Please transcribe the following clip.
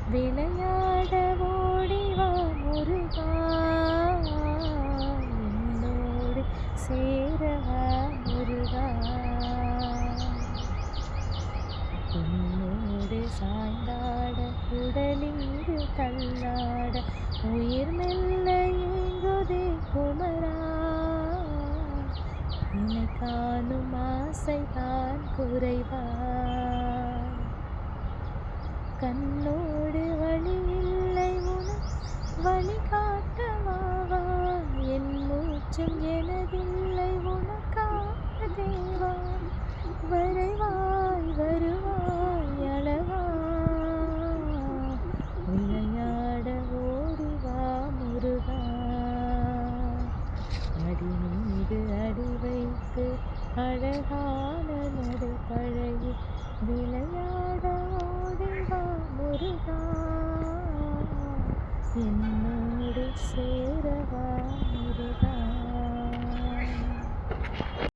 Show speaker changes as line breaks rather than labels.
விளையாட ஓடிவா முருகா, என்னோடு சேரவா முருகா. உன்னோடு சாய்ந்தாட உடலிங்கு தள்ளாட உயிர் மெல்ல ஏங்குதே குமரா. உன்னை காணும் ஆசைதான் குறைவா. கண்ணோடு வழி இல்லை உனக்கு வழி காட்டவாவா. என் மூச்சும் எனதில்லை உனக்காக தேவா. வரைவாய் வருவாய் அழகா, விளையாட ஓடிவா முருகா. அடி மீது அடி வைத்து அழகான நடை பழகி விளையாட ஓடிவா முருகா, என்னோடு சேரவா